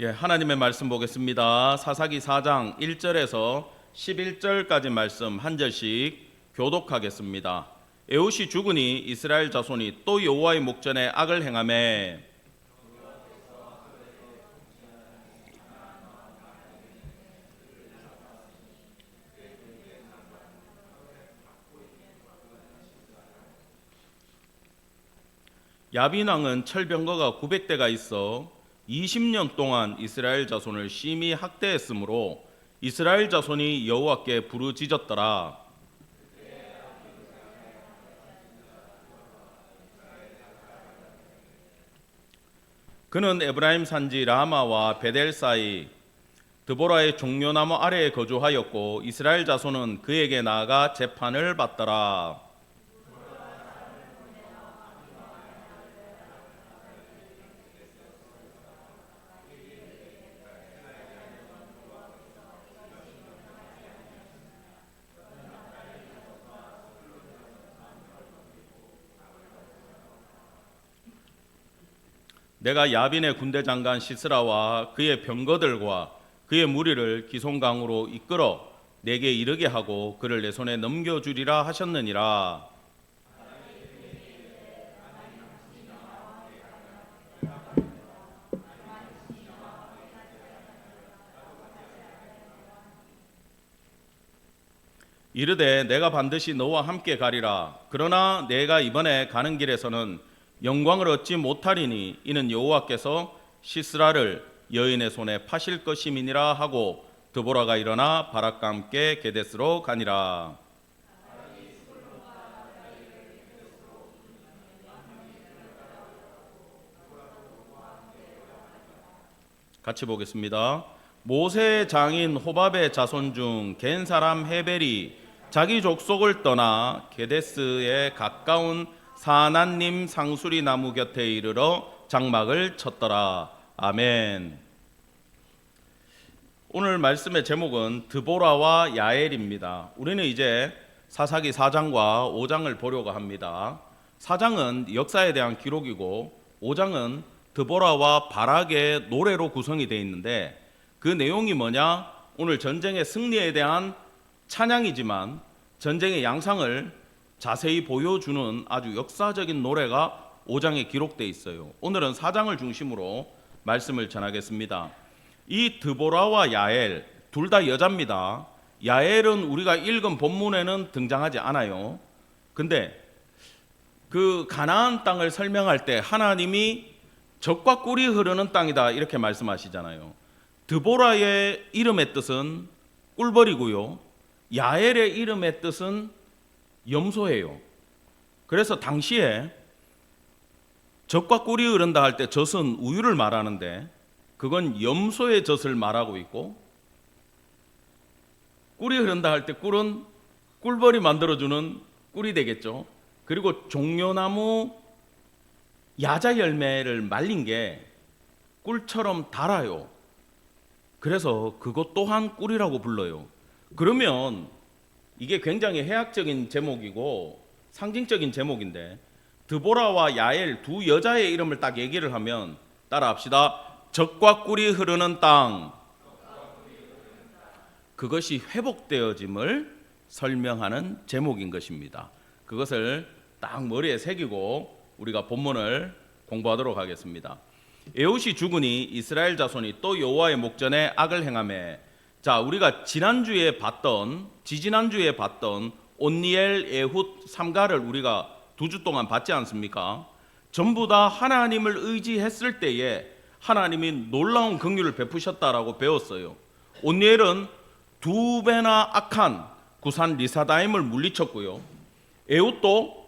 하나님의 말씀 보겠습니다. 사사기 4장 1절에서 11절까지 말씀 한 절씩 교독하겠습니다. 에훗이 죽으니 이스라엘 자손이 또 여호와의 목전에 악을 행하매 야빈 왕은 철병거가 900대가 있어 20년 동안 이스라엘 자손을 심히 학대했으므로 이스라엘 자손이 여호와께 부르짖었더라. 그는 에브라임 산지 라마와 베델 사이 드보라의 종려나무 아래에 거주하였고 이스라엘 자손은 그에게 나아가 재판을 받더라. 내가 야빈의 군대 장관 시스라와 그의 병거들과 그의 무리를 기손강으로 이끌어 내게 이르게 하고 그를 내 손에 넘겨주리라 하셨느니라. 이르되 내가 반드시 너와 함께 가리라. 그러나 내가 이번에 가는 길에서는 영광을 얻지 못하리니 이는 여호와께서 시스라를 여인의 손에 파실 것임이니라 하고 드보라가 일어나 바락과 함께 게데스로 가니라. 같이 보겠습니다. 모세의 장인 호밥의 자손 중 겐 사람 헤벨이 자기 족속을 떠나 게데스에 가까운 사난님 상수리 나무 곁에 이르러 장막을 쳤더라. 아멘. 오늘 말씀의 제목은 드보라와 야엘입니다. 우리는 이제 사사기 4장과 5장을 보려고 합니다. 4장은 역사에 대한 기록이고 5장은 드보라와 바락의 노래로 구성이 되어 있는데 그 내용이 뭐냐? 오늘 전쟁의 승리에 대한 찬양이지만 전쟁의 양상을 자세히 보여주는 아주 역사적인 노래가 5장에 기록되어 있어요. 오늘은 4장을 중심으로 말씀을 전하겠습니다. 이 드보라와 야엘 둘 다 여자입니다. 야엘은 우리가 읽은 본문에는 등장하지 않아요. 근데 그 가나안 땅을 설명할 때 하나님이 젖과 꿀이 흐르는 땅이다 이렇게 말씀하시잖아요. 드보라의 이름의 뜻은 꿀벌이고요. 야엘의 이름의 뜻은 염소예요. 그래서 당시에 젖과 꿀이 흐른다 할 때 젖은 우유를 말하는데 그건 염소의 젖을 말하고 있고 꿀이 흐른다 할 때 꿀은 꿀벌이 만들어주는 꿀이 되겠죠. 그리고 종려나무 야자 열매를 말린 게 꿀처럼 달아요. 그래서 그것 또한 꿀이라고 불러요. 그러면 이게 굉장히 해학적인 제목이고 상징적인 제목인데 드보라와 야엘 두 여자의 이름을 딱 얘기를 하면 따라합시다. 젖과 꿀이 흐르는 땅. 그것이 회복되어짐을 설명하는 제목인 것입니다. 그것을 딱 머리에 새기고 우리가 본문을 공부하도록 하겠습니다. 에훗이 죽으니 이스라엘 자손이 또 여호와의 목전에 악을 행하매. 자, 우리가 지지난주에 봤던 온니엘, 에훗, 삼가를 우리가 2주 동안 봤지 않습니까? 전부 다 하나님을 의지했을 때에 하나님이 놀라운 긍휼을 베푸셨다라고 배웠어요. 온니엘은 2배나 악한 구산 리사다임을 물리쳤고요. 에훗도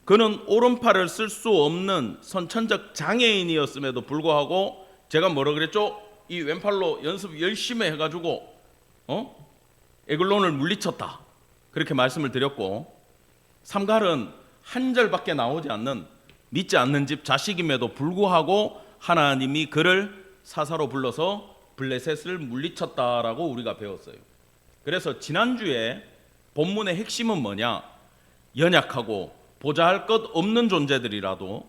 그는 오른팔을 쓸 수 없는 선천적 장애인이었음에도 불구하고 제가 뭐라 그랬죠? 이 왼팔로 연습 열심히 해가지고 에글론을 물리쳤다 그렇게 말씀을 드렸고, 삼갈은 한 절밖에 나오지 않는 믿지 않는 집 자식임에도 불구하고 하나님이 그를 사사로 불러서 블레셋을 물리쳤다라고 우리가 배웠어요. 그래서 지난주에 본문의 핵심은 뭐냐? 연약하고 보잘것 없는 존재들이라도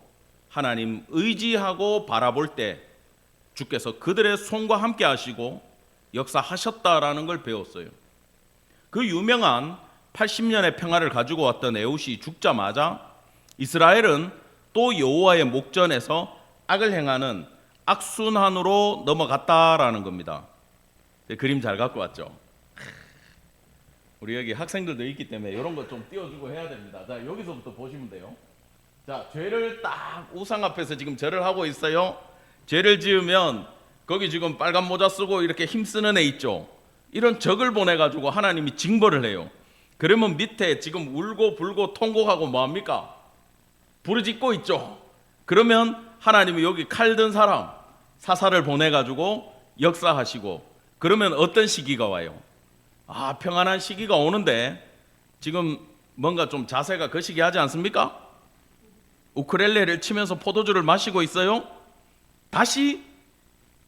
하나님 의지하고 바라볼 때 주께서 그들의 손과 함께 하시고 역사하셨다라는 걸 배웠어요. 그 유명한 80년의 평화를 가지고 왔던 에훗이 죽자마자 이스라엘은 또 여호와의 목전에서 악을 행하는 악순환으로 넘어갔다라는 겁니다. 그림 잘 갖고 왔죠. 우리 여기 학생들도 있기 때문에 이런 거 좀 띄워주고 해야 됩니다. 자, 여기서부터 보시면 돼요. 자, 죄를 딱 우상 앞에서 지금 절을 하고 있어요. 죄를 지으면 거기 지금 빨간 모자 쓰고 이렇게 힘쓰는 애 있죠. 이런 적을 보내가지고 하나님이 징벌을 해요. 그러면 밑에 지금 울고 불고 통곡하고 뭐합니까? 부르짖고 있죠. 그러면 하나님이 여기 칼 든 사람 사사를 보내가지고 역사하시고, 그러면 어떤 시기가 와요? 아, 평안한 시기가 오는데 지금 뭔가 좀 자세가 거시기하지 않습니까? 우크렐레를 치면서 포도주를 마시고 있어요. 다시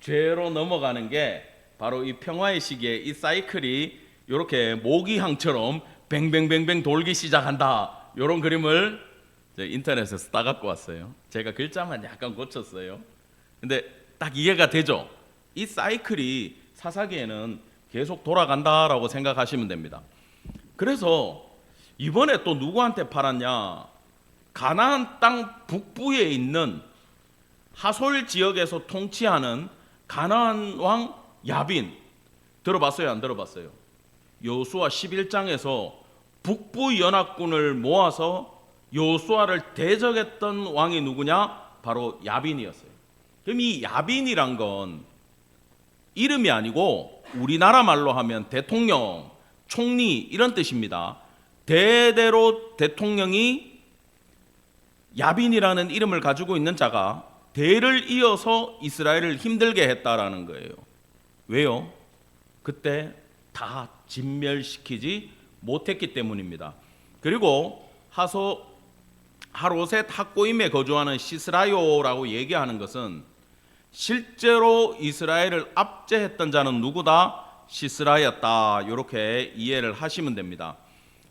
죄로 넘어가는 게 바로 이 평화의 시기에 이 사이클이 이렇게 모기향처럼 뱅뱅뱅뱅 돌기 시작한다. 이런 그림을 인터넷에서 따갖고 왔어요. 제가 글자만 약간 고쳤어요. 근데 딱 이해가 되죠? 이 사이클이 사사기에는 계속 돌아간다라고 생각하시면 됩니다. 그래서 이번에 또 누구한테 팔았냐? 가나안 땅 북부에 있는 하솔 지역에서 통치하는 가나안 왕 야빈, 들어봤어요? 안 들어봤어요? 여호수아 11장에서 북부 연합군을 모아서 여호수아를 대적했던 왕이 누구냐? 바로 야빈이었어요. 그럼 이 야빈이란 건 이름이 아니고 우리나라 말로 하면 대통령, 총리 이런 뜻입니다. 대대로 대통령이 야빈이라는 이름을 가지고 있는 자가 대를 이어서 이스라엘을 힘들게 했다라는 거예요. 왜요? 그때 다 진멸시키지 못했기 때문입니다. 그리고 하롯의 탁고임에 거주하는 시스라요라고 얘기하는 것은 실제로 이스라엘을 압제했던 자는 누구다? 시스라였다. 이렇게 이해를 하시면 됩니다.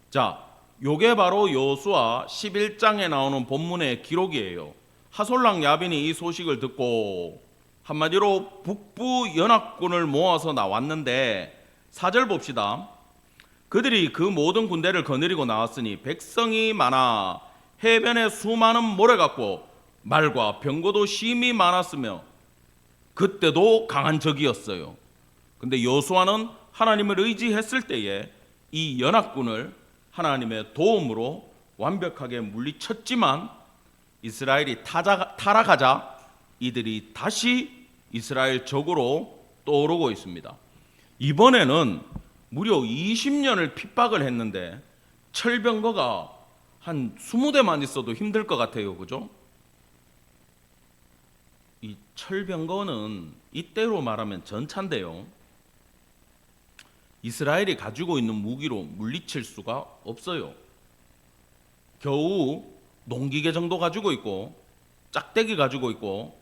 자, 요게 바로 여호수아 11장에 나오는 본문의 기록이에요. 하솔랑 야빈이 이 소식을 듣고 한마디로 북부 연합군을 모아서 나왔는데 4절 봅시다. 그들이 그 모든 군대를 거느리고 나왔으니 백성이 많아 해변에 수많은 모래 같고 말과 병거도 심히 많았으며 그때도 강한 적이었어요. 근데 여호수아는 하나님을 의지했을 때에 이 연합군을 하나님의 도움으로 완벽하게 물리쳤지만 이스라엘이 타락하자 이들이 다시 이스라엘 적으로 떠오르고 있습니다. 이번에는 무려 20년을 핍박을 했는데 철병거가 한 20대만 있어도 힘들 것 같아요. 그죠? 이 철병거는 이때로 말하면 전차인데요. 이스라엘이 가지고 있는 무기로 물리칠 수가 없어요. 겨우 농기계 정도 가지고 있고 짝대기 가지고 있고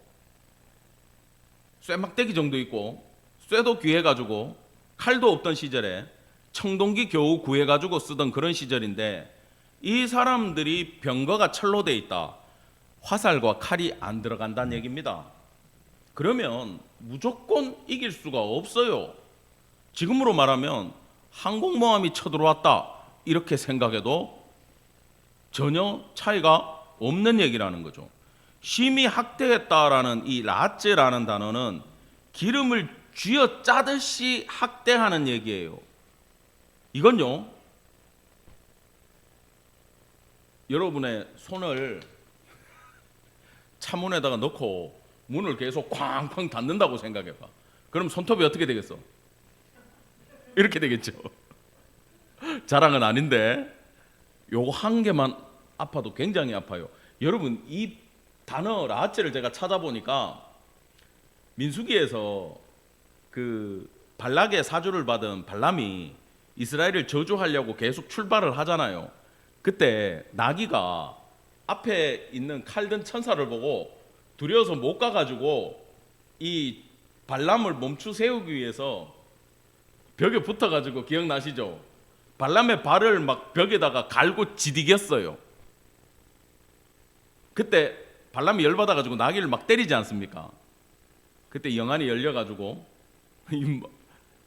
쇠막대기 정도 있고 쇠도 귀해가지고 칼도 없던 시절에 청동기 겨우 구해가지고 쓰던 그런 시절인데 이 사람들이 병거가 철로 돼 있다. 화살과 칼이 안 들어간다는 얘기입니다. 그러면 무조건 이길 수가 없어요. 지금으로 말하면 항공모함이 쳐들어왔다 이렇게 생각해도 전혀 차이가 없는 얘기라는 거죠. 심히 학대했다라는 이 라째라는 단어는 기름을 쥐어 짜듯이 학대하는 얘기예요. 이건요, 여러분의 손을 차문에다가 넣고 문을 계속 쾅쾅 닫는다고 생각해봐. 그럼 손톱이 어떻게 되겠어? 이렇게 되겠죠. 자랑은 아닌데 요거 한 개만 아파도 굉장히 아파요. 여러분, 이 단어 라하체를 제가 찾아보니까 민수기에서 그 발락의 사주를 받은 발람이 이스라엘을 저주하려고 계속 출발을 하잖아요. 그때 나귀가 앞에 있는 칼든 천사를 보고 두려워서 못 가가지고 이 발람을 멈추 세우기 위해서 벽에 붙어가지고, 기억나시죠? 발람의 발을 막 벽에다가 갈고 지디겼어요. 그때 발람이 열받아가지고 나귀를 막 때리지 않습니까? 그때 영안이 열려가지고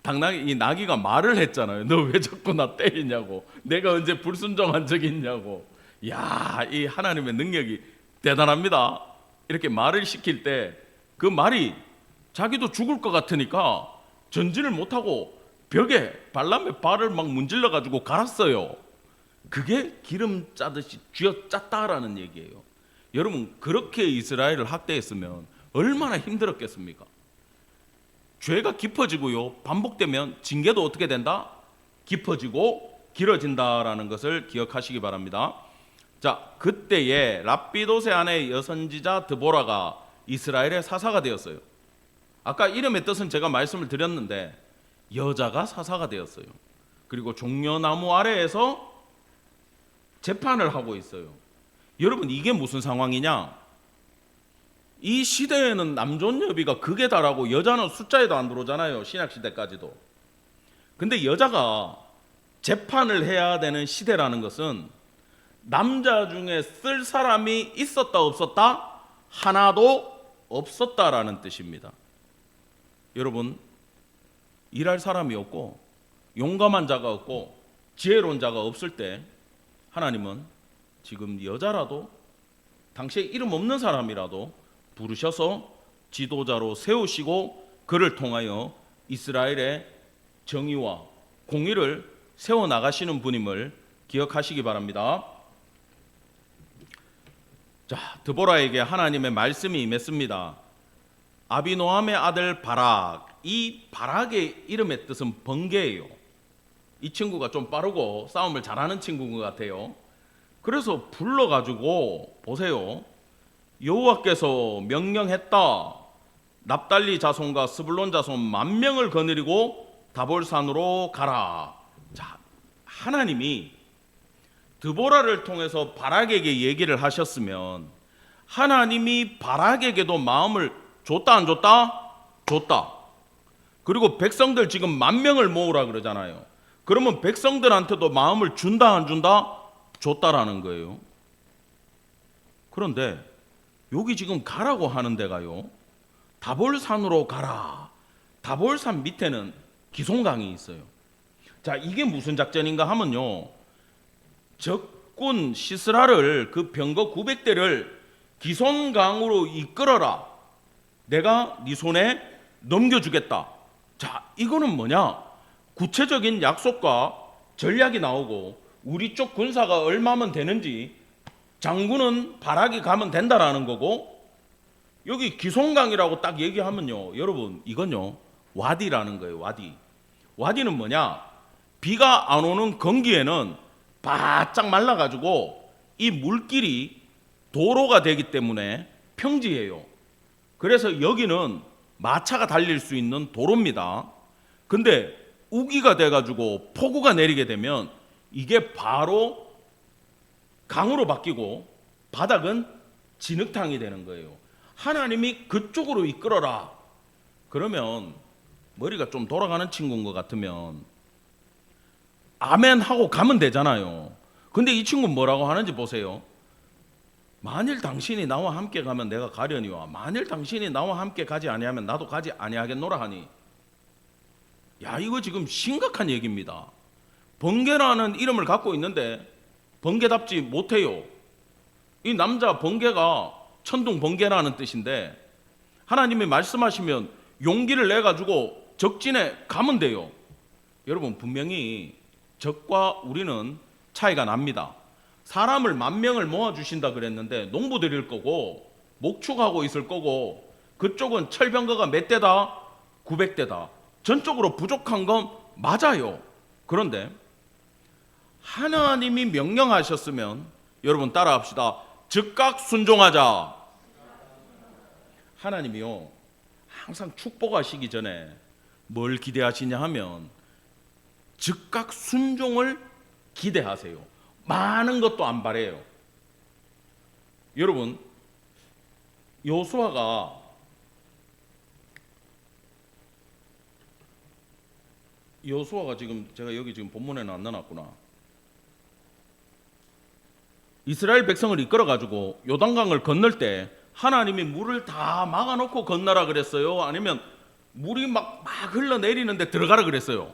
당나귀 이 나귀가 말을 했잖아요. 너 왜 자꾸 나 때리냐고. 내가 언제 불순종한 적이 있냐고. 야, 이 하나님의 능력이 대단합니다. 이렇게 말을 시킬 때 그 말이 자기도 죽을 것 같으니까 전진을 못하고 벽에 발람에 발을 막 문질러 가지고 갈았어요. 그게 기름 짜듯이 쥐어 짰다라는 얘기예요. 여러분, 그렇게 이스라엘을 학대했으면 얼마나 힘들었겠습니까? 죄가 깊어지고요, 반복되면 징계도 어떻게 된다? 깊어지고 길어진다라는 것을 기억하시기 바랍니다. 자, 그때에 랍비도세 아내 여선지자 드보라가 이스라엘의 사사가 되었어요. 아까 이름의 뜻은 제가 말씀을 드렸는데 여자가 사사가 되었어요. 그리고 종려나무 아래에서 재판을 하고 있어요. 여러분, 이게 무슨 상황이냐? 이 시대에는 남존여비가 극에 달하고 여자는 숫자에도 안 들어오잖아요. 신약시대까지도. 근데 여자가 재판을 해야 되는 시대라는 것은 남자 중에 쓸 사람이 있었다 없었다? 하나도 없었다라는 뜻입니다. 여러분, 일할 사람이 없고 용감한 자가 없고 지혜로운 자가 없을 때 하나님은 지금 여자라도 당시에 이름 없는 사람이라도 부르셔서 지도자로 세우시고 그를 통하여 이스라엘의 정의와 공의를 세워나가시는 분임을 기억하시기 바랍니다. 자, 드보라에게 하나님의 말씀이 임했습니다. 아비노함의 아들 바락, 이 바락의 이름의 뜻은 번개예요. 이 친구가 좀 빠르고 싸움을 잘하는 친구인 것 같아요. 그래서 불러가지고 보세요. 여호와께서 명령했다. 납달리 자손과 스불론 자손 10,000명을 거느리고 다볼산으로 가라. 자, 하나님이 드보라를 통해서 바락에게 얘기를 하셨으면 하나님이 바락에게도 마음을 줬다 안 줬다? 줬다. 그리고 백성들 지금 10,000명을 모으라 그러잖아요. 그러면 백성들한테도 마음을 준다 안 준다? 줬다라는 거예요. 그런데 여기 지금 가라고 하는 데가요, 다볼산으로 가라. 다볼산 밑에는 기송강이 있어요. 자, 이게 무슨 작전인가 하면요, 적군 시스라를, 그 병거 900대를 기송강으로 이끌어라. 내가 네 손에 넘겨주겠다. 자, 이거는 뭐냐? 구체적인 약속과 전략이 나오고 우리 쪽 군사가 얼마면 되는지 장군은 바락이 가면 된다라는 거고, 여기 기송강이라고 딱 얘기하면요, 여러분, 이건요 와디라는 거예요. 와디는 뭐냐? 비가 안 오는 건기에는 바짝 말라가지고 이 물길이 도로가 되기 때문에 평지예요. 그래서 여기는 마차가 달릴 수 있는 도로입니다. 근데 우기가 돼가지고 폭우가 내리게 되면 이게 바로 강으로 바뀌고 바닥은 진흙탕이 되는 거예요. 하나님이 그쪽으로 이끌어라. 그러면 머리가 좀 돌아가는 친구인 것 같으면 아멘 하고 가면 되잖아요. 근데 이 친구는 뭐라고 하는지 보세요. 만일 당신이 나와 함께 가면 내가 가려니와 만일 당신이 나와 함께 가지 아니하면 나도 가지 아니하겠노라 하니. 야, 이거 지금 심각한 얘기입니다. 번개라는 이름을 갖고 있는데 번개답지 못해요. 이 남자 번개가 천둥 번개라는 뜻인데 하나님이 말씀하시면 용기를 내가지고 적진에 가면 돼요. 여러분, 분명히 적과 우리는 차이가 납니다. 사람을 10,000명을 모아주신다 그랬는데 농부 드릴 거고 목축하고 있을 거고, 그쪽은 철병거가 몇 대다? 900대다. 전적으로 부족한 건 맞아요. 그런데 하나님이 명령하셨으면 여러분 따라합시다. 즉각 순종하자. 하나님이요, 항상 축복하시기 전에 뭘 기대하시냐 하면 즉각 순종을 기대하세요. 많은 것도 안 바래요. 여러분, 여호수아가 지금 제가 여기 지금 본문에는 안 넣어놨구나. 이스라엘 백성을 이끌어 가지고 요단강을 건널 때 하나님이 물을 다 막아놓고 건너라 그랬어요? 아니면 물이 막 흘러내리는데 들어가라 그랬어요?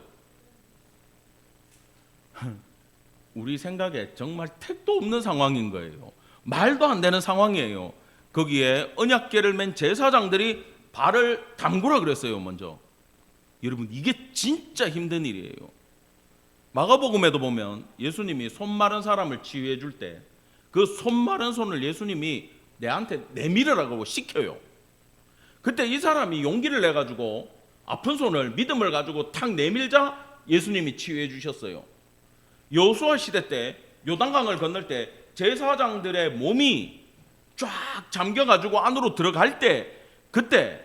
우리 생각에 정말 택도 없는 상황인 거예요. 말도 안 되는 상황이에요. 거기에 언약궤를 맨 제사장들이 발을 담그라 그랬어요. 먼저 여러분, 이게 진짜 힘든 일이에요. 마가복음에도 보면 예수님이 손 마른 사람을 치유해 줄 때 그 손 마른 손을 예수님이 내한테 내밀으라고 시켜요. 그때 이 사람이 용기를 내가지고 아픈 손을 믿음을 가지고 탁 내밀자 예수님이 치유해 주셨어요. 여호수아 시대 때 요단강을 건널 때 제사장들의 몸이 쫙 잠겨가지고 안으로 들어갈 때 그때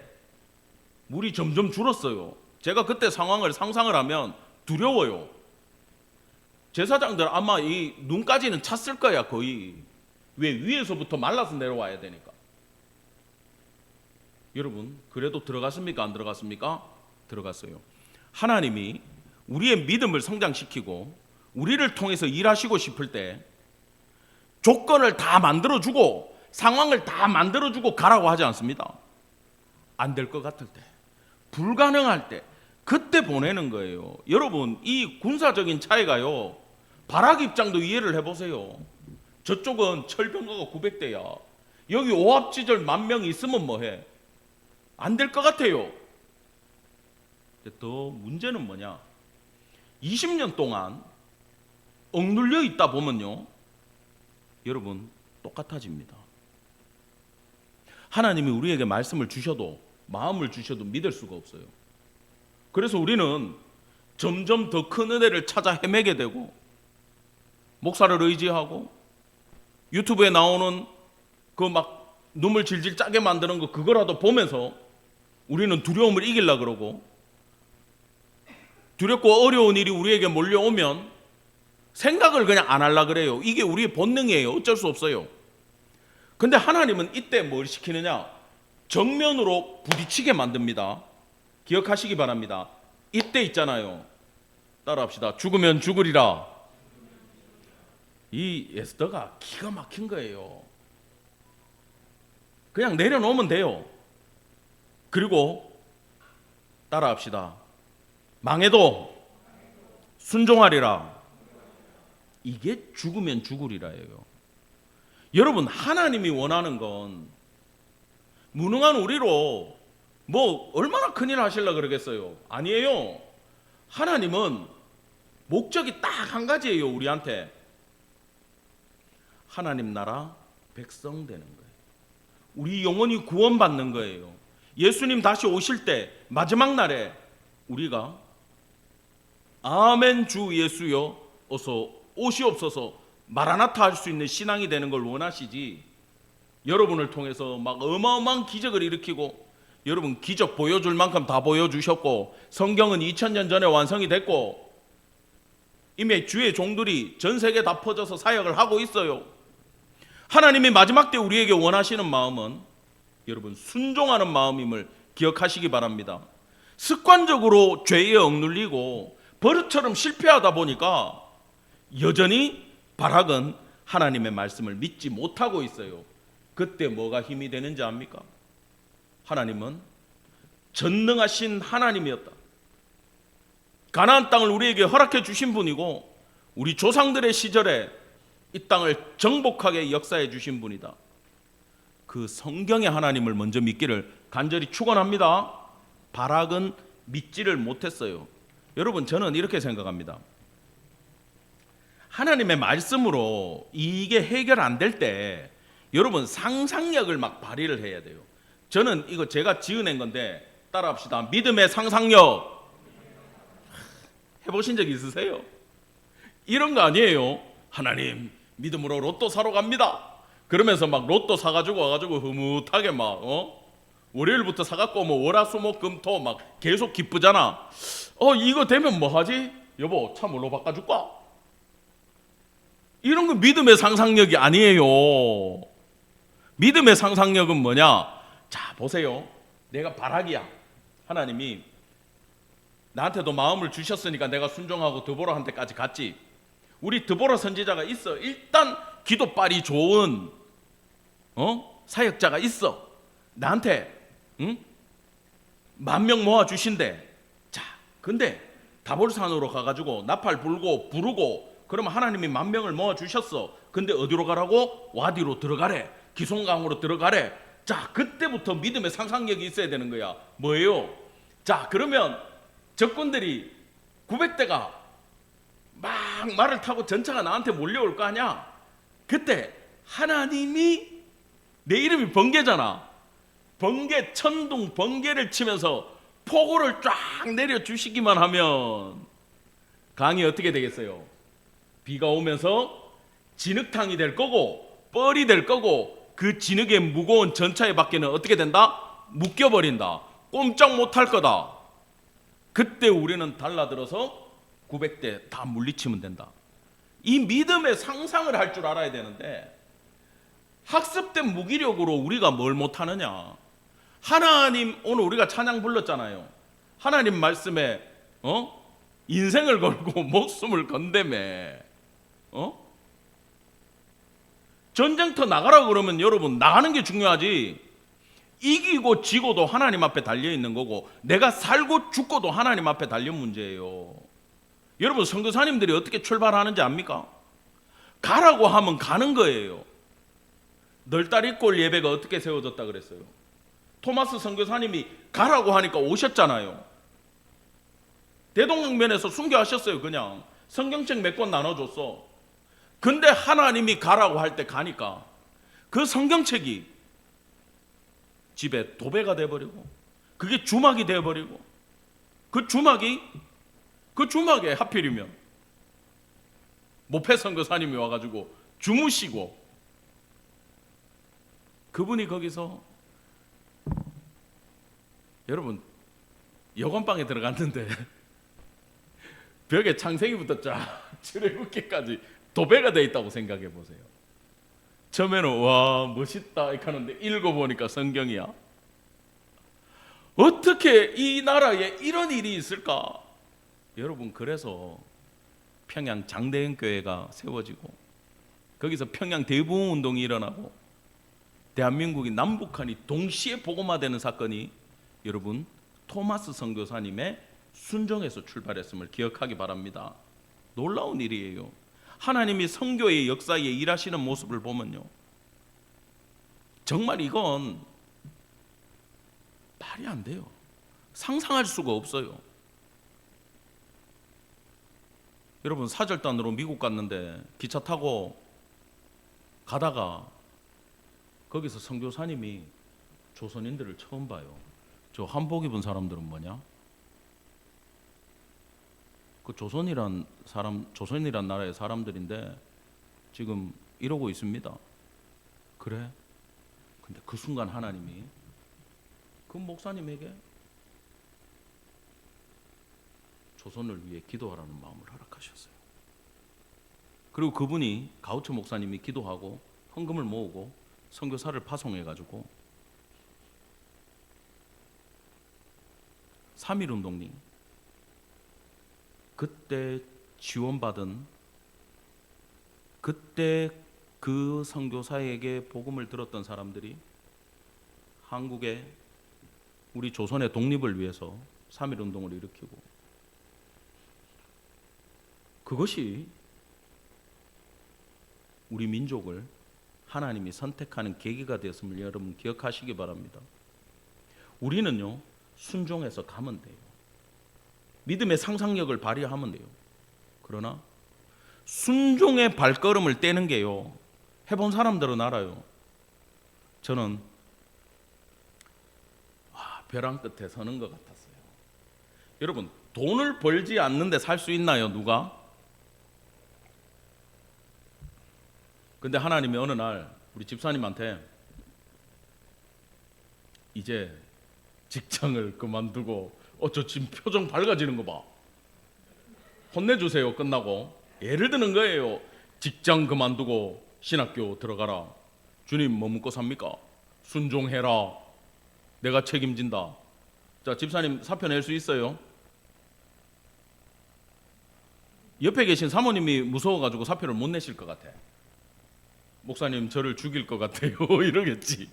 물이 점점 줄었어요. 제가 그때 상황을 상상을 하면 두려워요. 제사장들 아마 이 눈까지는 찼을 거야 거의. 왜? 위에서부터 말라서 내려와야 되니까. 여러분, 그래도 들어갔습니까? 안 들어갔습니까? 들어갔어요. 하나님이 우리의 믿음을 성장시키고 우리를 통해서 일하시고 싶을 때 조건을 다 만들어주고 상황을 다 만들어주고 가라고 하지 않습니다. 안 될 것 같을 때, 불가능할 때, 그때 보내는 거예요. 여러분, 이 군사적인 차이가요, 바락 입장도 이해를 해보세요. 저쪽은 철병거가 900대야. 여기 오합지졸 10,000명 있으면 뭐해? 안 될 것 같아요. 더 문제는 뭐냐? 20년 동안 억눌려 있다 보면요, 여러분, 똑같아집니다. 하나님이 우리에게 말씀을 주셔도, 마음을 주셔도 믿을 수가 없어요. 그래서 우리는 점점 더 큰 은혜를 찾아 헤매게 되고, 목사를 의지하고 유튜브에 나오는 그 막 눈물 질질 짜게 만드는 거 그거라도 보면서 우리는 두려움을 이기려고 그러고, 두렵고 어려운 일이 우리에게 몰려오면 생각을 그냥 안 하려고 그래요. 이게 우리의 본능이에요. 어쩔 수 없어요. 근데 하나님은 이때 뭘 시키느냐? 정면으로 부딪히게 만듭니다. 기억하시기 바랍니다. 이때 있잖아요. 따라합시다. 죽으면 죽으리라. 이 에스더가 기가 막힌 거예요. 그냥 내려놓으면 돼요. 그리고 따라합시다. 망해도 순종하리라. 이게 죽으면 죽으리라예요. 여러분, 하나님이 원하는 건 무능한 우리로 뭐 얼마나 큰일 하시려고 그러겠어요? 아니에요. 하나님은 목적이 딱 한 가지예요. 우리한테 하나님 나라 백성 되는 거예요. 우리 영혼이 구원받는 거예요. 예수님 다시 오실 때 마지막 날에 우리가 아멘 주 예수여 어서 오시옵소서 마라나타 할 수 있는 신앙이 되는 걸 원하시지, 여러분을 통해서 막 어마어마한 기적을 일으키고, 여러분 기적 보여줄 만큼 다 보여주셨고, 성경은 2000년 전에 완성이 됐고, 이미 주의 종들이 전 세계 다 퍼져서 사역을 하고 있어요. 하나님이 마지막 때 우리에게 원하시는 마음은 여러분 순종하는 마음임을 기억하시기 바랍니다. 습관적으로 죄에 억눌리고 버릇처럼 실패하다 보니까 여전히 바락은 하나님의 말씀을 믿지 못하고 있어요. 그때 뭐가 힘이 되는지 압니까? 하나님은 전능하신 하나님이었다. 가나안 땅을 우리에게 허락해 주신 분이고, 우리 조상들의 시절에 이 땅을 정복하게 역사해 주신 분이다. 그 성경의 하나님을 먼저 믿기를 간절히 축원합니다. 바락은 믿지를 못했어요. 여러분, 저는 이렇게 생각합니다. 하나님의 말씀으로 이게 해결 안 될 때 여러분 상상력을 막 발휘를 해야 돼요. 저는 이거 제가 지어낸 건데 따라합시다. 믿음의 상상력 해보신 적 있으세요? 이런 거 아니에요. 하나님 믿음으로 로또 사러 갑니다. 그러면서 막 로또 사가지고 와가지고 흐뭇하게 막 월요일부터 사갖고 뭐 월화수목금토 막 계속 기쁘잖아. 이거 되면 뭐 하지? 여보 차 뭘로 바꿔줄까? 이런 거 믿음의 상상력이 아니에요. 믿음의 상상력은 뭐냐? 자 보세요. 내가 바락이야. 하나님이 나한테도 마음을 주셨으니까 내가 순종하고 드보라한테까지 갔지. 우리 드보라 선지자가 있어. 일단 기도빨이 좋은 사역자가 있어. 나한테 10,000명 모아주신대. 자, 근데 다볼산으로 가가지고 나팔 불고 부르고 그러면 하나님이 10,000명을 모아주셨어. 근데 어디로 가라고? 와디로 들어가래. 기송강으로 들어가래. 자, 그때부터 믿음의 상상력이 있어야 되는 거야. 뭐예요? 자, 그러면 적군들이 900대가 막 말을 타고 전차가 나한테 몰려올 거 아니야. 그때 하나님이, 내 이름이 번개잖아. 번개, 천둥 번개를 치면서 폭우를 쫙 내려주시기만 하면 강이 어떻게 되겠어요? 비가 오면서 진흙탕이 될 거고 뻘이 될 거고, 그 진흙의 무거운 전차에 밖에는 어떻게 된다? 묶여버린다. 꼼짝 못할 거다. 그때 우리는 달라들어서 900대 다 물리치면 된다. 이 믿음의 상상을 할 줄 알아야 되는데, 학습된 무기력으로 우리가 뭘 못하느냐. 하나님, 오늘 우리가 찬양 불렀잖아요. 하나님 말씀에 인생을 걸고 목숨을 건대매. 전쟁터 나가라고 그러면 여러분 나가는 게 중요하지. 이기고 지고도 하나님 앞에 달려있는 거고, 내가 살고 죽고도 하나님 앞에 달린 문제예요. 여러분, 선교사님들이 어떻게 출발하는지 압니까? 가라고 하면 가는 거예요. 널다리꼴 예배가 어떻게 세워졌다 그랬어요? 토마스 선교사님이 가라고 하니까 오셨잖아요. 대동강변에서 순교하셨어요. 그냥 성경책 몇 권 나눠줬어. 근데 하나님이 가라고 할 때 가니까 그 성경책이 집에 도배가 돼버리고, 그게 주막이 돼버리고, 그 주막에 하필이면 모패 선교사님이 와가지고 주무시고, 그분이 거기서, 여러분, 여관방에 들어갔는데 벽에 창세기부터 쫙 출애굽기까지 도배가 돼 있다고 생각해 보세요. 처음에는 와 멋있다 이렇게 하는데 읽어보니까 성경이야. 어떻게 이 나라에 이런 일이 있을까? 여러분, 그래서 평양 장대현 교회가 세워지고, 거기서 평양 대부흥 운동이 일어나고, 대한민국이 남북한이 동시에 복음화되는 사건이, 여러분, 토마스 선교사님의 순종에서 출발했음을 기억하기 바랍니다. 놀라운 일이에요. 하나님이 선교의 역사에 일하시는 모습을 보면요, 정말 이건 말이 안 돼요. 상상할 수가 없어요. 여러분, 사절단으로 미국 갔는데 기차 타고 가다가 거기서 선교사님이 조선인들을 처음 봐요. 저 한복 입은 사람들은 뭐냐? 그 조선이란 나라의 사람들인데 지금 이러고 있습니다. 그래? 근데 그 순간 하나님이 그 목사님에게 조선을 위해 기도하라는 마음을 허락하셨어요. 그리고 그분이, 가우처 목사님이 기도하고 헌금을 모으고 선교사를 파송해가지고 3.1운동님, 그때 지원받은, 그때 그 선교사에게 복음을 들었던 사람들이 한국의, 우리 조선의 독립을 위해서 3.1운동을 일으키고, 그것이 우리 민족을 하나님이 선택하는 계기가 되었음을 여러분 기억하시기 바랍니다. 우리는요, 순종해서 가면 돼요. 믿음의 상상력을 발휘하면 돼요. 그러나 순종의 발걸음을 떼는 게요, 해본 사람들은 알아요. 저는 벼랑 끝에 서는 것 같았어요. 여러분, 돈을 벌지 않는데 살 수 있나요? 누가? 근데 하나님이 어느 날 우리 집사님한테 이제 직장을 그만두고, 저 지금 표정 밝아지는 거 봐. 혼내주세요. 끝나고 예를 드는 거예요. 직장 그만두고 신학교 들어가라. 주님 뭐 묻고 삽니까? 순종해라. 내가 책임진다. 자, 집사님 사표 낼 수 있어요? 옆에 계신 사모님이 무서워가지고 사표를 못 내실 것 같아. 목사님 저를 죽일 것 같아요. 이러겠지.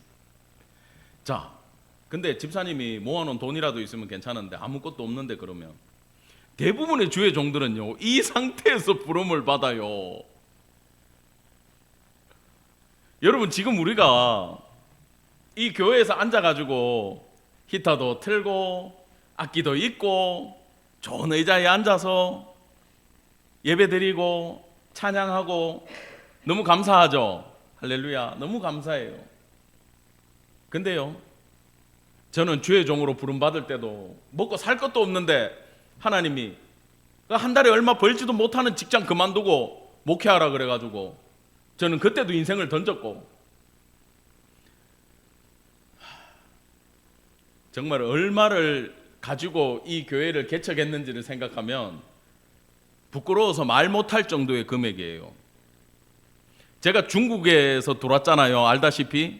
자, 근데 집사님이 모아놓은 돈이라도 있으면 괜찮은데 아무것도 없는데 그러면 대부분의 주의 종들은요 이 상태에서 부름을 받아요. 여러분 지금 우리가 이 교회에서 앉아가지고 히터도 틀고 악기도 있고 좋은 의자에 앉아서 예배드리고 찬양하고 너무 감사하죠. 할렐루야. 너무 감사해요. 근데요 저는 주의 종으로 부름받을 때도 먹고 살 것도 없는데 하나님이 한 달에 얼마 벌지도 못하는 직장 그만두고 목회하라 그래가지고 저는 그때도 인생을 던졌고 정말 얼마를 가지고 이 교회를 개척했는지를 생각하면 부끄러워서 말 못할 정도의 금액이에요. 제가 중국에서 들어왔잖아요. 알다시피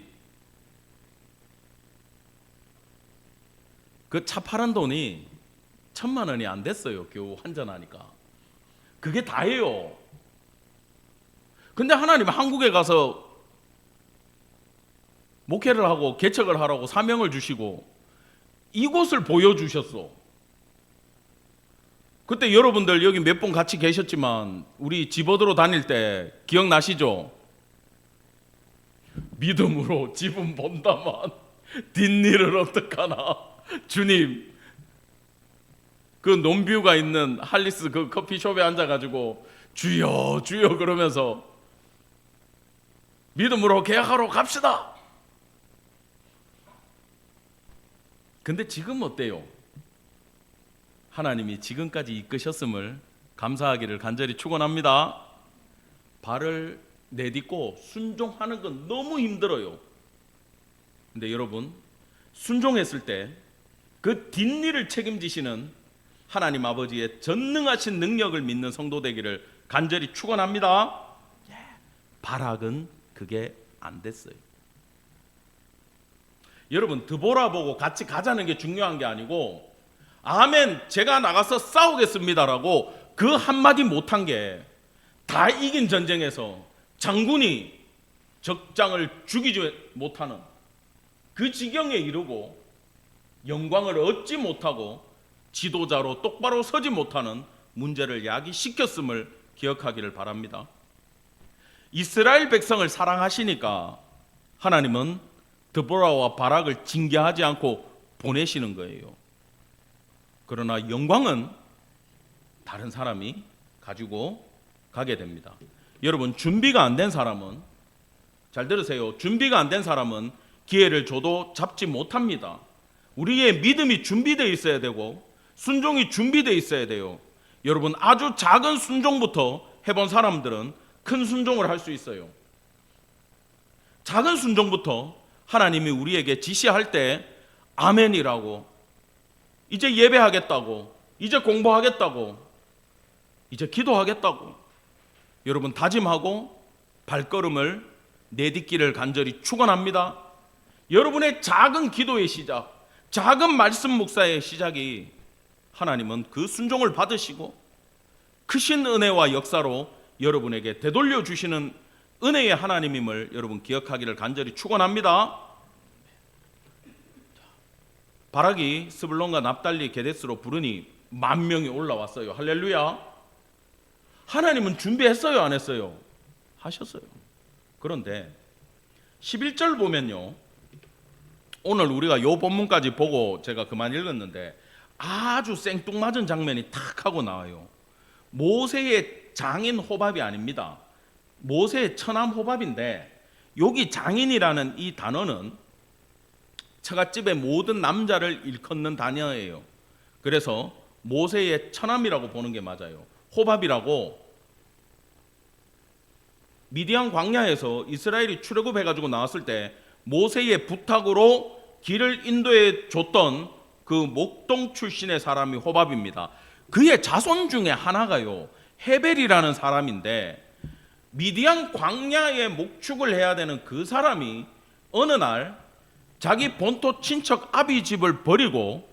그 차 파는 돈이 1,000만 원이 안 됐어요. 겨우 환전하니까. 그게 다예요. 근데 하나님 한국에 가서 목회를 하고 개척을 하라고 사명을 주시고 이곳을 보여주셨어. 그때 여러분들 여기 몇 분 같이 계셨지만 우리 집어들어 다닐 때 기억나시죠? 믿음으로 집은 본다만 뒷일을 어떡하나. 주님, 그 논뷰가 있는 할리스 그 커피숍에 앉아가지고 주여 주여 그러면서 믿음으로 계약하러 갑시다. 근데 지금 어때요? 하나님이 지금까지 이끄셨음을 감사하기를 간절히 축원합니다. 발을 내딛고 순종하는 건 너무 힘들어요. 근데 여러분 순종했을 때 그 뒷일을 책임지시는 하나님 아버지의 전능하신 능력을 믿는 성도 되기를 간절히 축원합니다. 바락은 그게 안 됐어요. 여러분 드보라 보고 같이 가자는 게 중요한 게 아니고 아멘 제가 나가서 싸우겠습니다라고 그 한마디 못한 게 다 이긴 전쟁에서 장군이 적장을 죽이지 못하는 그 지경에 이르고 영광을 얻지 못하고 지도자로 똑바로 서지 못하는 문제를 야기시켰음을 기억하기를 바랍니다. 이스라엘 백성을 사랑하시니까 하나님은 드보라와 바락을 징계하지 않고 보내시는 거예요. 그러나 영광은 다른 사람이 가지고 가게 됩니다. 여러분 준비가 안 된 사람은 잘 들으세요. 준비가 안 된 사람은 기회를 줘도 잡지 못합니다. 우리의 믿음이 준비되어 있어야 되고 순종이 준비되어 있어야 돼요. 여러분 아주 작은 순종부터 해본 사람들은 큰 순종을 할 수 있어요. 작은 순종부터 하나님이 우리에게 지시할 때 아멘이라고 이제 예배하겠다고 이제 공부하겠다고 이제 기도하겠다고 여러분 다짐하고 발걸음을 내딛기를 간절히 축원합니다. 여러분의 작은 기도의 시작, 작은 말씀 묵상의 시작이 하나님은 그 순종을 받으시고 크신 은혜와 역사로 여러분에게 되돌려 주시는 은혜의 하나님임을 여러분 기억하기를 간절히 축원합니다. 바락이 스불론과 납달리 게데스로 부르니 10,000명이 올라왔어요. 할렐루야. 하나님은 준비했어요 안 했어요? 하셨어요. 그런데 11절 보면요 오늘 우리가 요 본문까지 보고 제가 그만 읽었는데 아주 생뚱맞은 장면이 탁 하고 나와요. 모세의 장인 호밥이 아닙니다. 모세의 처남 호밥인데 여기 장인이라는 이 단어는 처갓집의 모든 남자를 일컫는 단어예요. 그래서 모세의 처남이라고 보는 게 맞아요. 호밥이라고 미디안 광야에서 이스라엘이 출애굽해가지고 나왔을 때 모세의 부탁으로 길을 인도해 줬던 그 목동 출신의 사람이 호밥입니다. 그의 자손 중에 하나가요 헤벨이라는 사람인데 미디안 광야에 목축을 해야 되는 그 사람이 어느 날 자기 본토 친척 아비 집을 버리고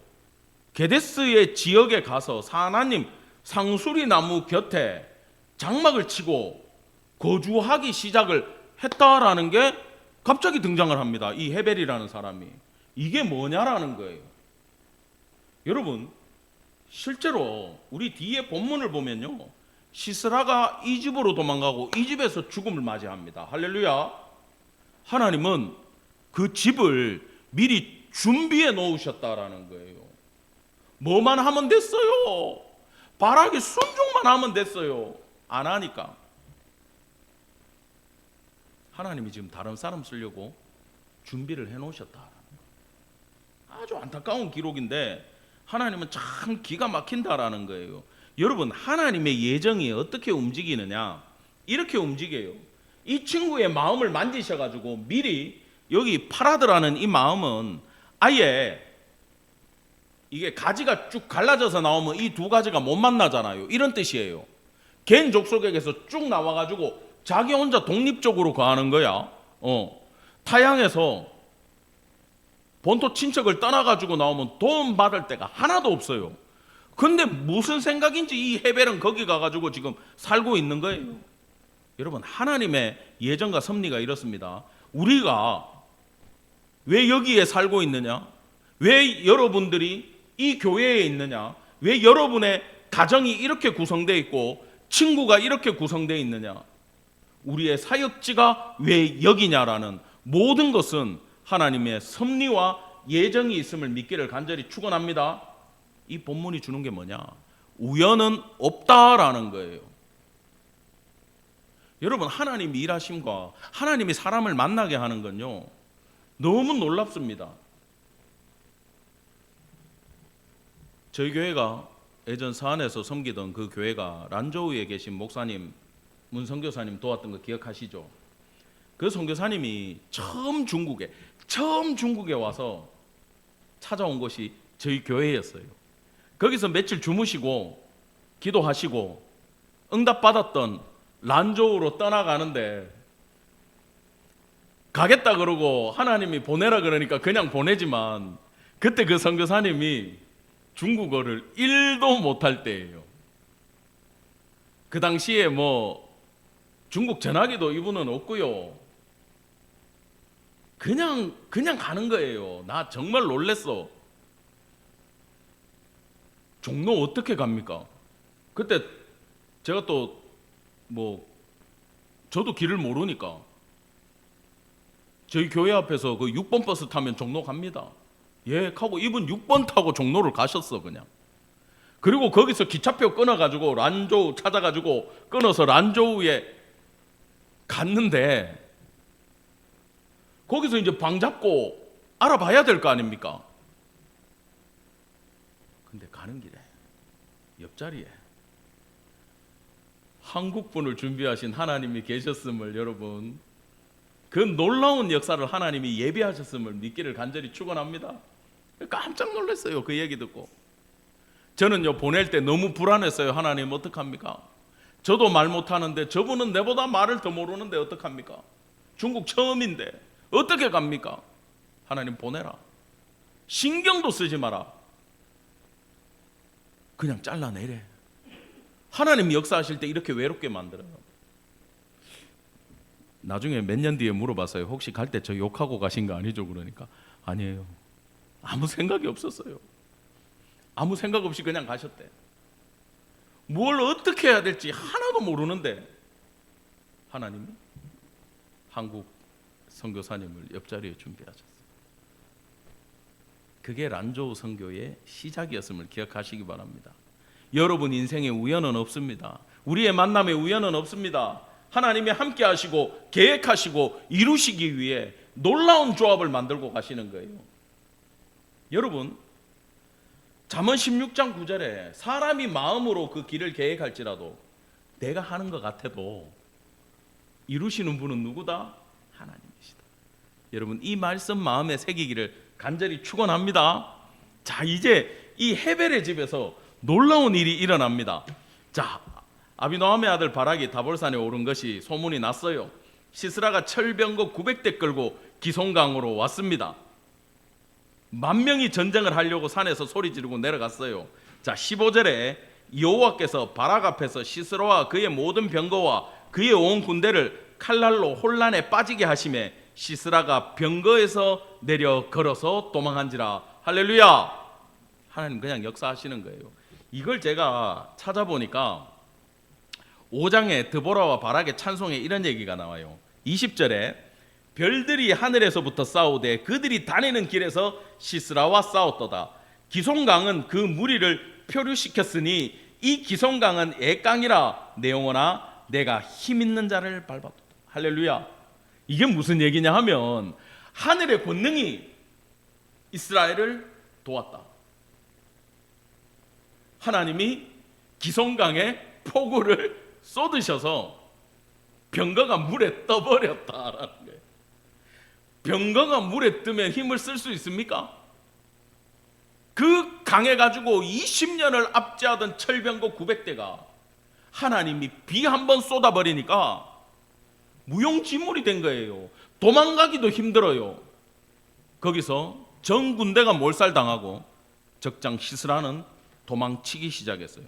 게데스의 지역에 가서 사하나님 상수리 나무 곁에 장막을 치고 거주하기 시작을 했다라는 게 갑자기 등장을 합니다. 이 헤벨이라는 사람이. 이게 뭐냐라는 거예요. 여러분, 실제로 우리 뒤에 본문을 보면요, 시스라가 이 집으로 도망가고 이 집에서 죽음을 맞이합니다. 할렐루야. 하나님은 그 집을 미리 준비해 놓으셨다라는 거예요. 뭐만 하면 됐어요. 바락의 순종만 하면 됐어요. 안 하니까. 하나님이 지금 다른 사람 쓰려고 준비를 해 놓으셨다. 아주 안타까운 기록인데 하나님은 참 기가 막힌다라는 거예요. 여러분, 하나님의 예정이 어떻게 움직이느냐? 이렇게 움직여요. 이 친구의 마음을 만지셔가지고 미리 여기 파라드라는 이 마음은 아예 이게 가지가 쭉 갈라져서 나오면 이 두 가지가 못 만나잖아요. 이런 뜻이에요. 개인 족속에게서 쭉 나와가지고 자기 혼자 독립적으로 거하는 거야. 타향에서 본토 친척을 떠나가지고 나오면 도움 받을 데가 하나도 없어요. 근데 무슨 생각인지 이 헤벨은 거기 가가지고 지금 살고 있는 거예요. 여러분, 하나님의 예정과 섭리가 이렇습니다. 우리가 왜 여기에 살고 있느냐? 왜 여러분들이 이 교회에 있느냐? 왜 여러분의 가정이 이렇게 구성되어 있고 친구가 이렇게 구성되어 있느냐? 우리의 사역지가 왜 여기냐라는 모든 것은 하나님의 섭리와 예정이 있음을 믿기를 간절히 축원합니다. 이 본문이 주는 게 뭐냐? 우연은 없다라는 거예요. 여러분, 하나님이 일하심과 하나님이 사람을 만나게 하는 건요, 너무 놀랍습니다. 저희 교회가 예전 서안에서 섬기던 그 교회가 란저우에 계신 목사님, 문 선교사님 도왔던 거 기억하시죠? 그 선교사님이 처음 중국에 와서 찾아온 곳이 저희 교회였어요. 거기서 며칠 주무시고 기도하시고 응답받았던 란저우로 떠나가는데, 가겠다 그러고 하나님이 보내라 그러니까 그냥 보내지만 그때 그 선교사님이 중국어를 1도 못할 때예요. 그 당시에 뭐 중국 전화기도 이분은 없고요. 그냥 가는 거예요. 나 정말 놀랬어. 종로 어떻게 갑니까? 그때 제가 또 뭐 저도 길을 모르니까 저희 교회 앞에서 그 6번 버스 타면 종로 갑니다. 예, 하고 이분 6번 타고 종로를 가셨어 그냥. 그리고 거기서 기차표 끊어가지고 란저우 찾아가지고 끊어서 란저우에 갔는데, 거기서 이제 방 잡고 알아봐야 될 거 아닙니까? 근데 가는 길에 옆자리에 한국분을 준비하신 하나님이 계셨음을, 여러분, 그 놀라운 역사를 하나님이 예비하셨음을 믿기를 간절히 축원합니다. 깜짝 놀랐어요. 그 얘기 듣고. 저는요, 보낼 때 너무 불안했어요. 하나님 어떡합니까? 저도 말 못하는데 저분은 내보다 말을 더 모르는데 어떡합니까? 중국 처음인데 어떻게 갑니까? 하나님 보내라. 신경도 쓰지 마라. 그냥 잘라내래. 하나님이 역사하실 때 이렇게 외롭게 만들어요. 나중에 몇 년 뒤에 물어봤어요. 혹시 갈 때 저 욕하고 가신 거 아니죠? 그러니까 아니에요. 아무 생각이 없었어요. 아무 생각 없이 그냥 가셨대. 뭘 어떻게 해야 될지 하나도 모르는데 하나님이 한국 선교사님을 옆자리에 준비하셨어요. 그게 란저우 선교의 시작이었음을 기억하시기 바랍니다. 여러분 인생에 우연은 없습니다. 우리의 만남에 우연은 없습니다. 하나님이 함께 하시고 계획하시고 이루시기 위해 놀라운 조합을 만들고 가시는 거예요. 여러분, 잠언 16장 9절에 사람이 마음으로 그 길을 계획할지라도 내가 하는 것 같아도 이루시는 분은 누구다? 하나님이시다. 여러분, 이 말씀 마음에 새기기를 간절히 축원합니다. 자, 이제 이 헤벨의 집에서 놀라운 일이 일어납니다. 자, 아비노함의 아들 바락이 다볼산에 오른 것이 소문이 났어요. 시스라가 철병거 900대 끌고 기송강으로 왔습니다. 10,000명이 전쟁을 하려고 산에서 소리 지르고 내려갔어요. 자, 15절에 여호와께서 바락 앞에서 시스라와 그의 모든 병거와 그의 온 군대를 칼날로 혼란에 빠지게 하심에 시스라가 병거에서 내려 걸어서 도망한지라. 할렐루야. 하나님 그냥 역사하시는 거예요. 이걸 제가 찾아보니까 5장에 드보라와 바락의 찬송에 이런 얘기가 나와요. 20절에 별들이 하늘에서부터 싸우되 그들이 다니는 길에서 시스라와 싸웠도다. 기송강은 그 무리를 표류시켰으니 이 기송강은 애강이라. 내 영혼아 내가 힘있는 자를 밟았도다. 할렐루야. 이게 무슨 얘기냐 하면 하늘의 권능이 이스라엘을 도왔다. 하나님이 기송강에 폭우를 쏟으셔서 병거가 물에 떠버렸다라는 거예요. 병거가 물에 뜨면 힘을 쓸 수 있습니까? 그 강해 가지고 20년을 압제하던 철병거 900대가 하나님이 비 한 번 쏟아버리니까 무용지물이 된 거예요. 도망가기도 힘들어요. 거기서 전 군대가 몰살당하고 적장 시스라는 도망치기 시작했어요.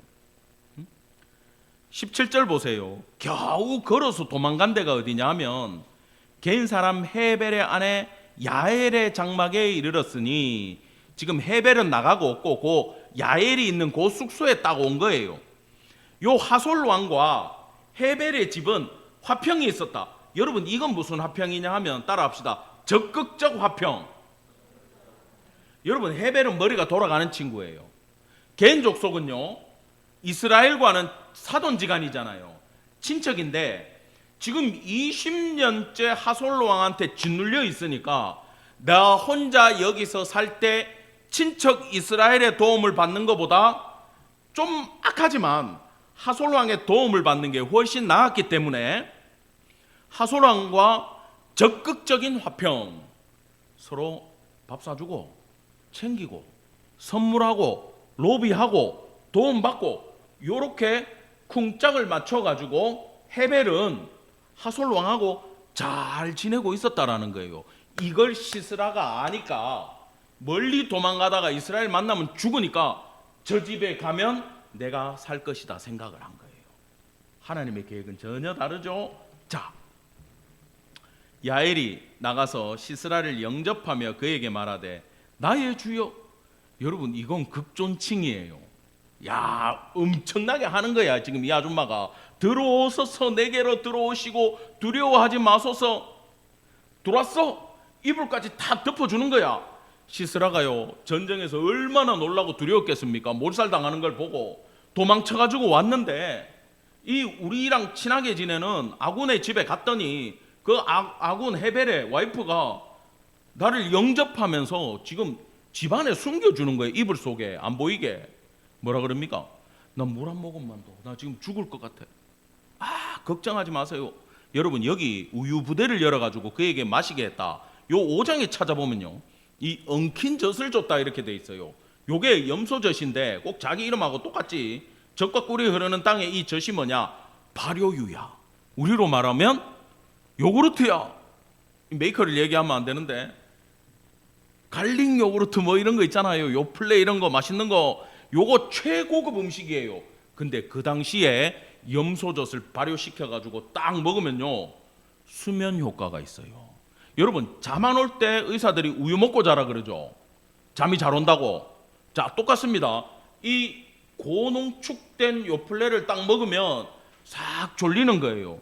17절 보세요. 겨우 걸어서 도망간 데가 어디냐 하면 개인 사람 헤벨의 아내 야엘의 장막에 이르렀으니, 지금 헤벨은 나가고 없고 그 야엘이 있는 그 숙소에 딱 온 거예요. 요 하솔 왕과 헤벨의 집은 화평이 있었다. 여러분 이건 무슨 화평이냐 하면 따라합시다. 적극적 화평. 여러분 헤벨은 머리가 돌아가는 친구예요. 개인 족속은요 이스라엘과는 사돈지간이잖아요. 친척인데 지금 20년째 하솔 왕한테 짓눌려 있으니까 나 혼자 여기서 살 때 친척 이스라엘의 도움을 받는 것보다 좀 악하지만 하솔 왕의 도움을 받는 게 훨씬 나았기 때문에 하솔 왕과 적극적인 화평, 서로 밥 사주고 챙기고 선물하고 로비하고 도움받고 요렇게 쿵짝을 맞춰가지고 헤벨은 하솔 왕하고 잘 지내고 있었다라는 거예요. 이걸 시스라가 아니까 멀리 도망가다가 이스라엘 만나면 죽으니까 저 집에 가면 내가 살 것이다 생각을 한 거예요. 하나님의 계획은 전혀 다르죠. 자, 야엘이 나가서 시스라를 영접하며 그에게 말하되 나의 주여. 여러분 이건 극존칭이에요. 야, 엄청나게 하는 거야. 지금 이 아줌마가 들어오소서 내게로 들어오시고 두려워하지 마소서. 들어왔어? 이불까지 다 덮어주는 거야. 시스라가요 전쟁에서 얼마나 놀라고 두려웠겠습니까? 몰살당하는 걸 보고 도망쳐가지고 왔는데 이 우리랑 친하게 지내는 아군의 집에 갔더니 그 아군 헤벨의 와이프가 나를 영접하면서 지금 집안에 숨겨주는 거예요. 이불 속에 안 보이게. 뭐라 그럽니까? 나 물 한 모금만 더. 나 지금 죽을 것 같아. 걱정하지 마세요. 여러분 여기 우유 부대를 열어가지고 그에게 마시게 했다. 요 5장에 찾아보면요 이 엉킨 젖을 줬다 이렇게 돼 있어요. 요게 염소젖인데 꼭 자기 이름하고 똑같지. 젖과 꿀이 흐르는 땅에 이 젖이 뭐냐? 발효유야. 우리로 말하면 요구르트야. 메이커를 얘기하면 안 되는데 갈릭 요구르트 뭐 이런 거 있잖아요. 요플레 이런 거 맛있는 거 요거 최고급 음식이에요. 근데 그 당시에 염소젖을 발효시켜 가지고 딱 먹으면요 수면 효과가 있어요. 여러분 잠 안 올 때 의사들이 우유 먹고 자라 그러죠. 잠이 잘 온다고. 자 똑같습니다. 이 고농축된 요플레를 딱 먹으면 싹 졸리는 거예요.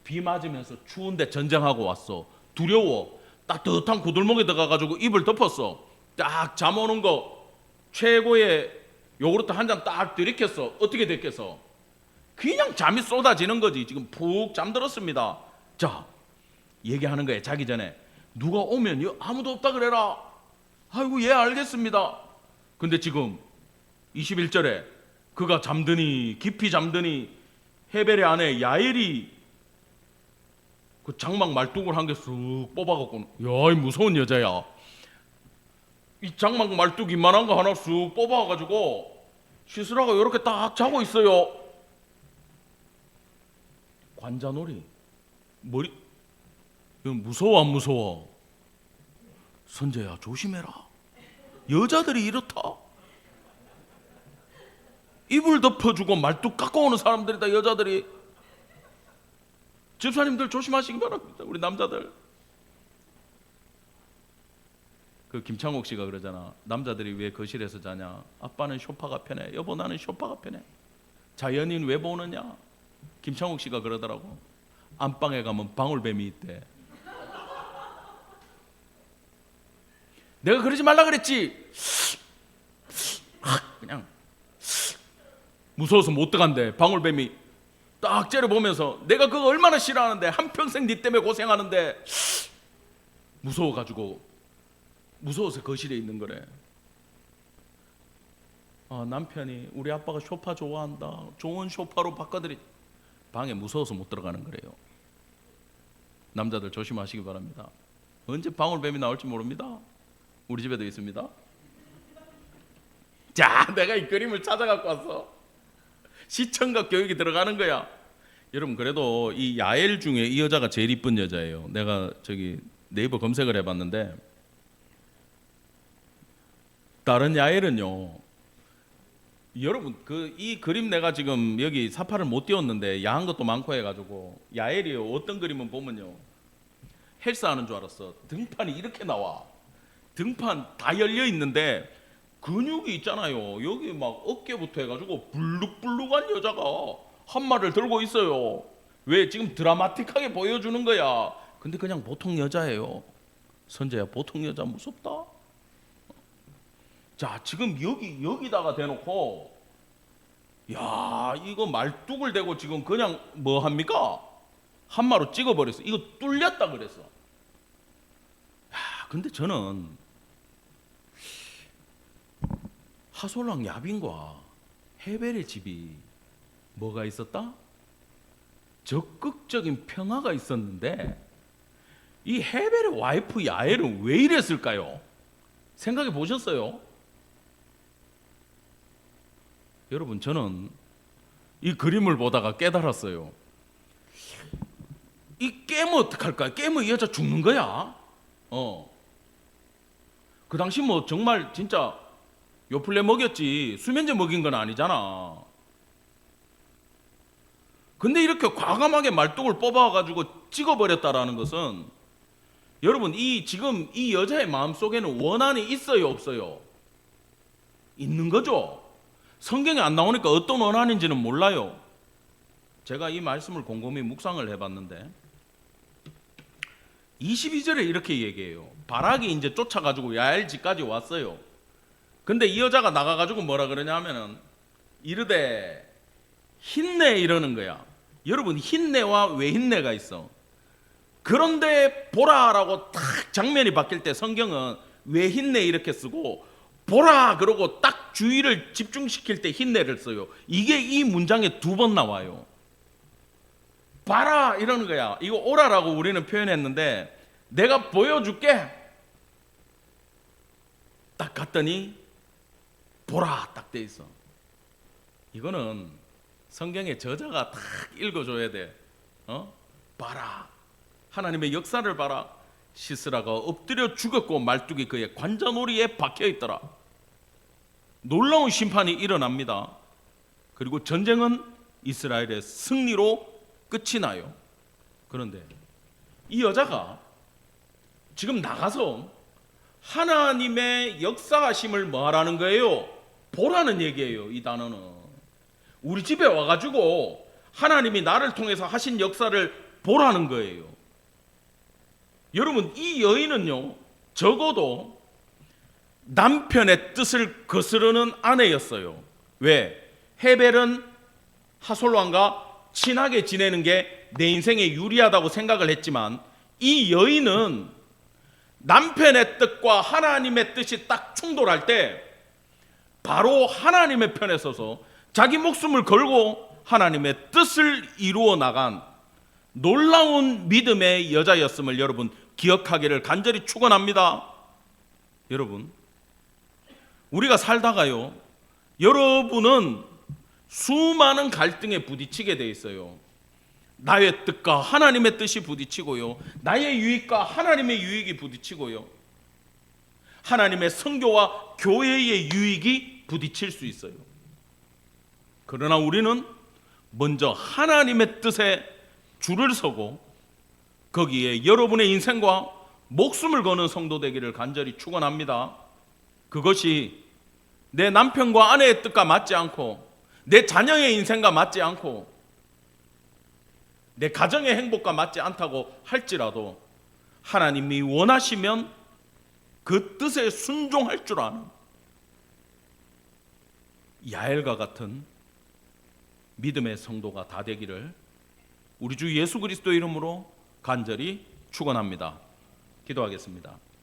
비 맞으면서 추운데 전쟁하고 왔어. 두려워. 따뜻한 구들목에 들어가가지고 입을 덮었어. 딱 잠 오는 거 최고의 요구르트 한 잔 딱 들이켰어. 어떻게 됐겠어? 그냥 잠이 쏟아지는 거지. 지금 푹 잠들었습니다. 자 얘기하는 거예요. 자기 전에 누가 오면 아무도 없다 그래라. 아이고 예 알겠습니다. 근데 지금 21절에 그가 잠드니 깊이 잠드니 헤벨의 아내 야엘이 그 장막 말뚝을 한 개 쑥 뽑아갖고 야 이 무서운 여자야. 이 장막 말뚝 이만한 거 하나 쑥 뽑아가지고 시스라가 이렇게 딱 자고 있어요. 관자놀이 머리 무서워 안 무서워? 선재야 조심해라. 여자들이 이렇다. 이불 덮어주고 말뚝 깎아오는 사람들이다. 여자들이 집사님들 조심하시기 바랍니다. 우리 남자들. 그 김창옥 씨가 그러잖아. 남자들이 왜 거실에서 자냐? 아빠는 소파가 편해. 여보 나는 소파가 편해. 자연인 왜 보느냐? 김창옥 씨가 그러더라고. 안방에 가면 방울뱀이 있대. 내가 그러지 말라 그랬지. 그냥 무서워서 못 들어간대. 방울뱀이 딱 째려보면서 내가 그거 얼마나 싫어하는데 한평생 네 때문에 고생하는데 무서워서 거실에 있는 거래. 남편이 우리 아빠가 소파 좋아한다. 좋은 소파로 바꿔드리. 방에 무서워서 못 들어가는 거래요. 남자들 조심하시기 바랍니다. 언제 방울뱀이 나올지 모릅니다. 우리 집에도 있습니다. 자, 내가 이 그림을 찾아갖고 왔어. 시청각 교육이 들어가는 거야. 여러분 그래도 이 야엘 중에 이 여자가 제일 이쁜 여자예요. 내가 저기 네이버 검색을 해봤는데 다른 야엘은요. 여러분 이 그림 내가 지금 여기 사파를 못 띄웠는데 야한 것도 많고 해가지고 야엘이 어떤 그림은 보면요. 헬스하는 줄 알았어. 등판이 이렇게 나와. 등판 다 열려 있는데 근육이 있잖아요. 여기 막 어깨부터 해가지고 불룩불룩한 여자가 한 말을 들고 있어요. 왜? 지금 드라마틱하게 보여주는 거야. 근데 그냥 보통 여자예요. 선재야, 보통 여자 무섭다. 자, 지금 여기다가 대놓고 야, 이거 말뚝을 대고 지금 그냥 뭐 합니까? 한마로 찍어버렸어. 이거 뚫렸다 그랬어. 야, 근데 저는 하솔랑 야빈과 헤벨의 집이 뭐가 있었다? 적극적인 평화가 있었는데 이 헤벨의 와이프 야엘은 왜 이랬을까요? 생각해 보셨어요? 여러분 저는 이 그림을 보다가 깨달았어요. 이 깨면 어떡할까? 깨면 이 여자 죽는 거야. 그 당시 뭐 정말 진짜 요플레 먹였지 수면제 먹인 건 아니잖아. 근데 이렇게 과감하게 말뚝을 뽑아가지고 찍어버렸다라는 것은 여러분 지금 이 여자의 마음속에는 원한이 있어요 없어요? 있는 거죠. 성경에 안 나오니까 어떤 원한인지는 몰라요. 제가 이 말씀을 곰곰이 묵상을 해봤는데 22절에 이렇게 얘기해요. 바락이 이제 쫓아가지고 야엘 집까지 왔어요. 근데 이 여자가 나가가지고 뭐라 그러냐 하면은 이르되 힘내 이러는 거야. 여러분 힘내와 외힘내가 있어. 그런데 보라라고 딱 장면이 바뀔 때 성경은 외힘내 이렇게 쓰고 보라 그러고 딱 주의를 집중시킬 때 힘내를 써요. 이게 이 문장에 2번 나와요. 봐라 이러는 거야. 이거 오라라고 우리는 표현했는데 내가 보여줄게. 딱 갔더니 보라 딱 돼 있어. 이거는 성경의 저자가 딱 읽어줘야 돼. 봐라. 하나님의 역사를 봐라. 시스라가 엎드려 죽었고 말뚝이 그의 관자놀이에 박혀 있더라. 놀라운 심판이 일어납니다. 그리고 전쟁은 이스라엘의 승리로 끝이 나요. 그런데 이 여자가 지금 나가서 하나님의 역사하심을 뭐하라는 거예요? 보라는 얘기예요. 이 단어는 우리 집에 와가지고 하나님이 나를 통해서 하신 역사를 보라는 거예요. 여러분 이 여인은요 적어도 남편의 뜻을 거스르는 아내였어요. 왜? 헤벨은 하솔왕과 친하게 지내는 게 내 인생에 유리하다고 생각을 했지만 이 여인은 남편의 뜻과 하나님의 뜻이 딱 충돌할 때 바로 하나님의 편에 서서 자기 목숨을 걸고 하나님의 뜻을 이루어 나간 놀라운 믿음의 여자였음을 여러분 기억하기를 간절히 축원합니다. 여러분 우리가 살다가요 여러분은 수많은 갈등에 부딪히게 돼 있어요. 나의 뜻과 하나님의 뜻이 부딪히고요, 나의 유익과 하나님의 유익이 부딪히고요, 하나님의 선교와 교회의 유익이 부딪힐 수 있어요. 그러나 우리는 먼저 하나님의 뜻에 줄을 서고 거기에 여러분의 인생과 목숨을 거는 성도 되기를 간절히 축원합니다. 그것이 내 남편과 아내의 뜻과 맞지 않고 내 자녀의 인생과 맞지 않고 내 가정의 행복과 맞지 않다고 할지라도 하나님이 원하시면 그 뜻에 순종할 줄 아는 야엘과 같은 믿음의 성도가 다 되기를 우리 주 예수 그리스도 이름으로 간절히 축원합니다. 기도하겠습니다.